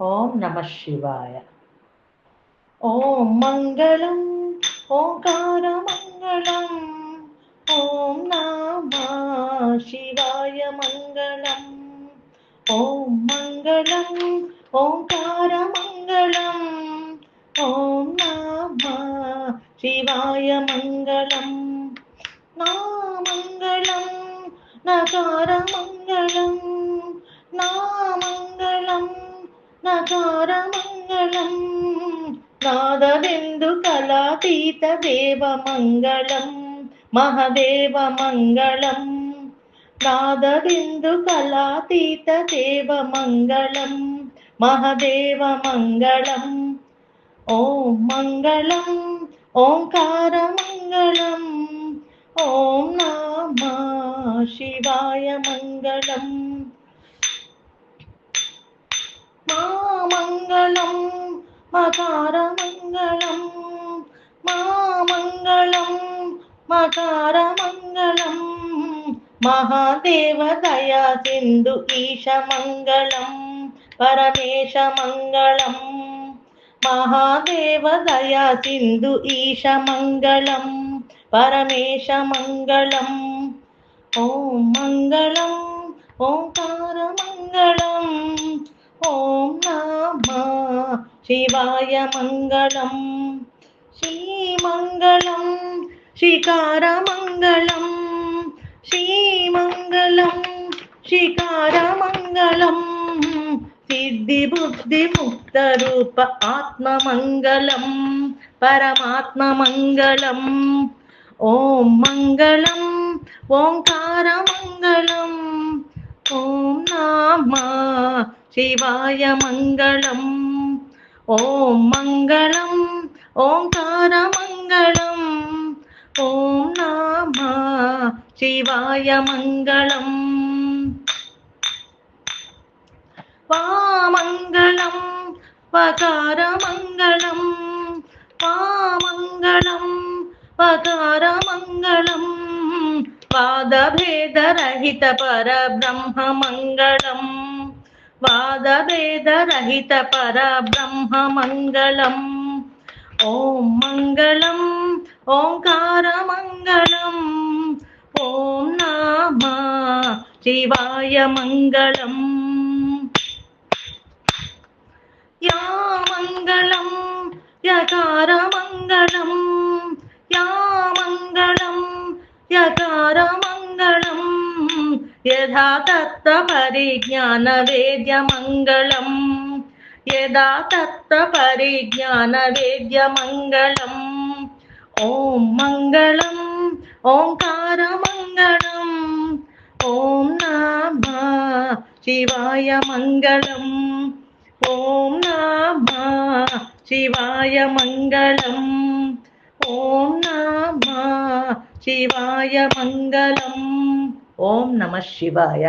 ఓం నమ శివాయ. ఓం మంగళం ఓంకార మంగళం. ఓం నమ శివాయ మంగళం. ఓం మంగళం ఓంకార మంగళం. ఓం నమ శివాయ మంగళం. నా మంగళం నకార మంగళం. నా మంగళం నకార మంగళం. నాదబిందు కళాతీత దేవ మంగళం. మహదేవ మంగళం. నాదబిందు కళాతీత దేవ మంగళం. మహదేవ మంగళం. ఓం మంగళం ఓంకార మంగళం. ఓం నమ శివాయ మంగళం. మా మంగళం మకార మంగళం. మా మంగళం మకార మంగళం. మహాదేవ దయా సింధు ఈశ మంగళం. పరమేశ మంగళం. మహాదేవ దయా సింధు ఈశ మంగళం. పరమేశ మంగళం. ఓం మంగళం ఓంకార మంగళం. ఓం నమ శివాయ మంగళం. శ్రీమంగళం శ్రీకార మంగళం. శ్రీమంగళం శ్రీకార మంగళం. సిద్ధి బుద్ధి ముక్త రూప ఆత్మ మంగళం. పరమాత్మ మంగళం. ఓం మంగళం ఓంకార మంగళం. ఓం నమ శివాయ మంగళం. ఓం మంగళం ఓంకార మంగళం. ఓం నమ శివాయ మంగళం. వామంగళం వకార మంగళం. వామంగళం వకార మంగళం. వాదభేదరహిత పరబ్రహ్మ మంగళం. వాదభేదరహిత పరబ్రహ్మ మంగళం. ఓం మంగళం ఓంకార మంగళం. ఓం నమ శివాయ మంగళం. యా మంగళం యకార మంగళం. యా మంగళం యకార మంగళం. యథా తత్వ పరిజ్ఞాన వేద్య మంగళం. యథా తత్వ పరిజ్ఞాన వేద్య మంగళం. ఓం మంగళం ఓంకార మంగళం. ఓం నమ శివాయ మంగళం. ఓం నమ శివాయ మంగళం. ఓం నమ శివాయ మంగళం. ఓం నమ శివాయ.